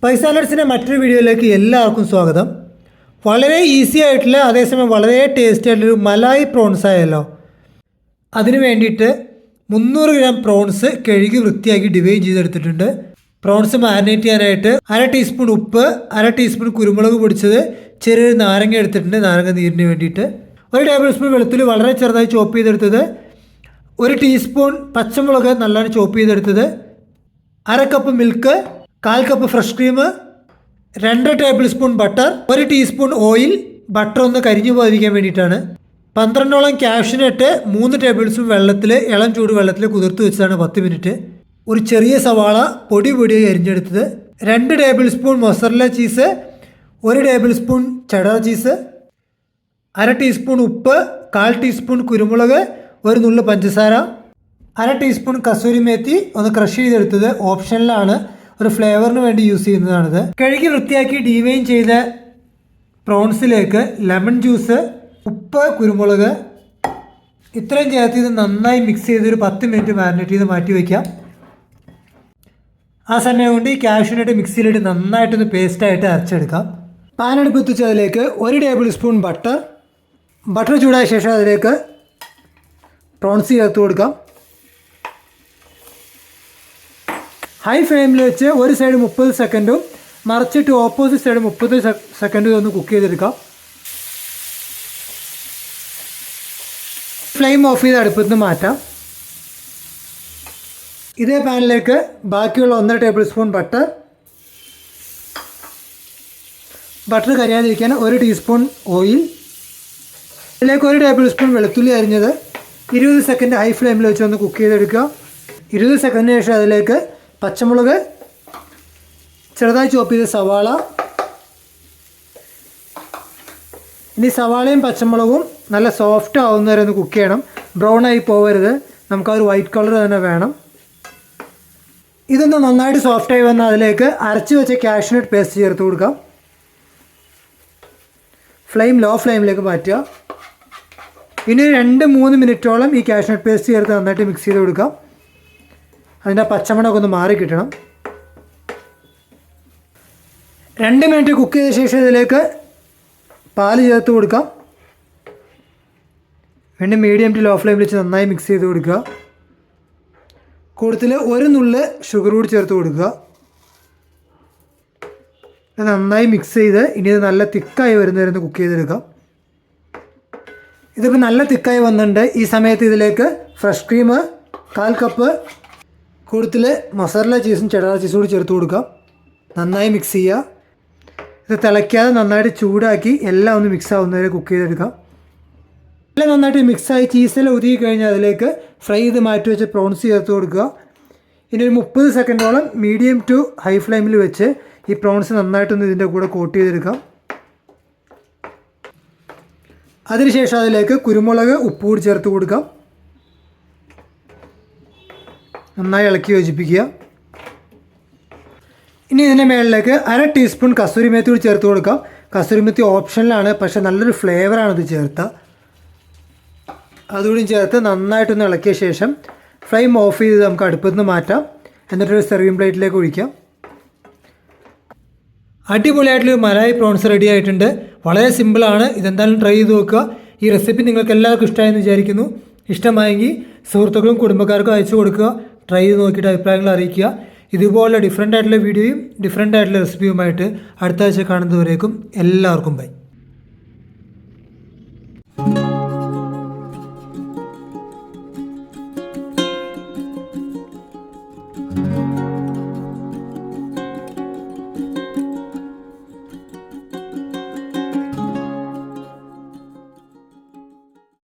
Spice സാലഡ്സിൻ്റെ മറ്റൊരു വീഡിയോയിലേക്ക് എല്ലാവർക്കും സ്വാഗതം. വളരെ ഈസി ആയിട്ടുള്ള അതേസമയം വളരെ ടേസ്റ്റി ആയിട്ടുള്ളൊരു മലായി പ്രോൺസ് ആയല്ലോ. അതിന് വേണ്ടിയിട്ട് 300 ഗ്രാം പ്രോൺസ് കഴുകി വൃത്തിയാക്കി ഡിവൈഡ് ചെയ്തെടുത്തിട്ടുണ്ട്. പ്രോൺസ് മാരിനേറ്റ് ചെയ്യാനായിട്ട് 1/2 ടീസ്പൂൺ ഉപ്പ്, 1/2 ടീസ്പൂൺ കുരുമുളക് പൊടിച്ചത്, ചെറിയൊരു നാരങ്ങ എടുത്തിട്ടുണ്ട് നാരങ്ങ നീരിന് വേണ്ടിയിട്ട്. 1 ടേബിൾ സ്പൂൺ വെളുത്തുള്ളി വളരെ ചെറുതായി ചോപ്പ് ചെയ്തെടുത്തത്, 1 ടീസ്പൂൺ പച്ചമുളക് നല്ലോണം ചോപ്പ് ചെയ്തെടുത്തത്, 1/2 cup milk, 1/4 cup fresh cream, 2 tablespoon butter, 1 teaspoon oil. Butter ഒന്ന് കരിഞ്ഞു പോകാതിരിക്കാൻ വേണ്ടിയിട്ടാണ്. 12ഓളം കാഷ്യൂനട്ട് 3 ടേബിൾ സ്പൂൺ വെള്ളത്തിൽ, ഇളം ചൂട് വെള്ളത്തിൽ കുതിർത്ത് വെച്ചതാണ് 10 മിനിറ്റ്. ഒരു ചെറിയ സവാള പൊടിയായി അരിഞ്ഞെടുത്തത്, 2 tablespoon mozzarella cheese, 1 tablespoon cheddar cheese, 1/2 teaspoon ഉപ്പ്, 1/4 ടീസ്പൂൺ കുരുമുളക്, 1 നുള്ള് പഞ്ചസാര, 1/2 ടീസ്പൂൺ കസൂരി മേത്തി ഒന്ന് ക്രഷ് ചെയ്തെടുത്തത്. ഓപ്ഷനിലാണ്, ഒരു ഫ്ലേവറിന് വേണ്ടി യൂസ് ചെയ്യുന്നതാണിത്. കഴുകി വൃത്തിയാക്കി ഡീവെയിൻ ചെയ്ത പ്രോൺസിലേക്ക് ലെമൺ ജ്യൂസ്, ഉപ്പ്, കുരുമുളക് ഇത്രയും ചേർത്ത് ഇത് നന്നായി മിക്സ് ചെയ്തൊരു 10 മിനിറ്റ് മാരിനേറ്റ് ചെയ്ത് മാറ്റി വയ്ക്കാം. ആ സമയം കൊണ്ട് ഈ കാഷ്യൂനട്ട് മിക്സിയിലിട്ട് നന്നായിട്ടൊന്ന് പേസ്റ്റായിട്ട് അരച്ചെടുക്കാം. പാൻ അടുപ്പത്ത് വെച്ച് അതിലേക്ക് 1 ടേബിൾ സ്പൂൺ ബട്ടർ ചൂടായ ശേഷം അതിലേക്ക് പ്രോൺസ് ചേർത്ത് കൊടുക്കാം. ഹൈ ഫ്ലെയിമിൽ വെച്ച് ഒരു സൈഡ് 30 സെക്കൻഡും മറിച്ചിട്ട് ഓപ്പോസിറ്റ് സൈഡ് 30 സെക്കൻഡും ഒന്ന് കുക്ക് ചെയ്തെടുക്കാം. ഫ്ലെയിം ഓഫ് ചെയ്ത് അടുപ്പത്ത് നിന്ന് മാറ്റാം. ഇതേ പാനിലേക്ക് ബാക്കിയുള്ള 1 ടേബിൾ സ്പൂൺ ബട്ടർ കരിയാതിരിക്കാൻ 1 ടീസ്പൂൺ ഓയിൽ, ഇതിലേക്ക് 1 ടേബിൾ സ്പൂൺ വെളുത്തുള്ളി അരിഞ്ഞത് 20 സെക്കൻഡ് ഹൈ ഫ്ലെയിമിൽ വെച്ച് ഒന്ന് കുക്ക് ചെയ്തെടുക്കുക. 20 സെക്കൻഡിന് ശേഷം അതിലേക്ക് പച്ചമുളക്, ചെറുതായി ചോപ്പ് ചെയ്ത സവാള. ഇനി സവാളയും പച്ചമുളകും നല്ല സോഫ്റ്റ് ആവുന്നവരെ ഒന്ന് കുക്ക് ചെയ്യണം. ബ്രൗൺ ആയി പോകരുത്, നമുക്കൊരു വൈറ്റ് കളർ തന്നെ വേണം. ഇതൊന്ന് നന്നായിട്ട് സോഫ്റ്റായി വന്നാൽ അതിലേക്ക് അരച്ച് വെച്ച കാഷ്യൂനട്ട് പേസ്റ്റ് ചേർത്ത് കൊടുക്കാം. ഫ്ലെയിം ലോ ഫ്ലെയിമിലേക്ക് മാറ്റുക. ഇനി 2-3 മിനിറ്റോളം ഈ കാഷ്യൂനട്ട് പേസ്റ്റ് ചേർത്ത് നന്നായിട്ട് മിക്സ് ചെയ്ത് കൊടുക്കാം. അതിൻ്റെ പച്ചമണമൊക്കെ ഒന്ന് മാറി കിട്ടണം. 2 മിനിറ്റ് കുക്ക് ചെയ്ത ശേഷം ഇതിലേക്ക് പാല് ചേർത്ത് കൊടുക്കാം. വീണ്ടും മീഡിയം ടു ലോ ഫ്ലെയിമിൽ വെച്ച് നന്നായി മിക്സ് ചെയ്ത് കൊടുക്കുക. കൂട്ടത്തിൽ 1 നുള്ള് ഷുഗർ കൂടി ചേർത്ത് കൊടുക്കുക. നന്നായി മിക്സ് ചെയ്ത് ഇനി ഇത് നല്ല തിക്കായി വരുന്നവരെ കുക്ക് ചെയ്തെടുക്കാം. ഇതിപ്പോൾ നല്ല തിക്കായി വന്നിട്ടുണ്ട്. ഈ സമയത്ത് ഇതിലേക്ക് ഫ്രഷ് ക്രീം 1/4 കപ്പ്, കൂട്ടത്തിൽ മൊസറല്ല ചീസും ചെഡർ ചീസും കൂടി ചേർത്ത് കൊടുക്കാം. നന്നായി മിക്സ് ചെയ്യുക. ഇത് തിളയ്ക്കാതെ നന്നായിട്ട് ചൂടാക്കി എല്ലാം ഒന്ന് മിക്സ് ആവുന്നവരെ കുക്ക് ചെയ്തെടുക്കാം. എല്ലാം നന്നായിട്ട് മിക്സായി ചീസെല്ലാം ഒതുക്കി കഴിഞ്ഞാൽ അതിലേക്ക് ഫ്രൈ ചെയ്ത് മാറ്റി വെച്ച് പ്രോൺസ് ചേർത്ത് കൊടുക്കുക. ഇനി ഒരു 30 സെക്കൻഡോളം മീഡിയം ടു ഹൈ ഫ്ലെയിമിൽ വെച്ച് ഈ പ്രോൺസ് നന്നായിട്ടൊന്ന് ഇതിൻ്റെ കൂടെ കോട്ട് ചെയ്തെടുക്കാം. അതിനുശേഷം അതിലേക്ക് കുരുമുളക്, ഉപ്പ് കൂടി ചേർത്ത് കൊടുക്കാം. നന്നായി ഇളക്കി യോജിപ്പിക്കുക. ഇനി ഇതിൻ്റെ മുകളിലേക്ക് 1/2 ടീസ്പൂൺ കസൂരി മേത്തി കൂടി ചേർത്ത് കൊടുക്കാം. കസൂരി മേത്തി ഓപ്ഷനിലാണ്, പക്ഷേ നല്ലൊരു ഫ്ലേവറാണ് ഇത് ചേർത്താൽ. അതുകൂടി ചേർത്ത് നന്നായിട്ടൊന്ന് ഇളക്കിയ ശേഷം ഫ്ലെയിം ഓഫ് ചെയ്ത് നമുക്ക് അടുപ്പത്ത് നിന്ന് മാറ്റാം. എന്നിട്ടൊരു സെർവിങ് പ്ലേറ്റിലേക്ക് ഒഴിക്കാം. അടിപൊളിയായിട്ടുള്ള മലായി പ്രോൺസ് റെഡി ആയിട്ടുണ്ട്. വളരെ സിമ്പിളാണ്. ഇതെന്തായാലും ട്രൈ ചെയ്ത് നോക്കുക. ഈ റെസിപ്പി നിങ്ങൾക്ക് എല്ലാവർക്കും ഇഷ്ടമായെന്ന് വിചാരിക്കുന്നു. ഇഷ്ടമായെങ്കിൽ സുഹൃത്തുക്കളും കുടുംബക്കാർക്കും അയച്ചു കൊടുക്കുക. ട്രൈ ചെയ്ത് നോക്കിയിട്ട് അഭിപ്രായങ്ങൾ അറിയിക്കുക. ഇതുപോലെ ഡിഫറെൻ്റ് ആയിട്ടുള്ള വീഡിയോയും ഡിഫറെൻ്റ് ആയിട്ടുള്ള റെസിപ്പിയുമായിട്ട് അടുത്ത ആഴ്ച കാണുന്നതുവരേക്കും എല്ലാവർക്കും ബൈ.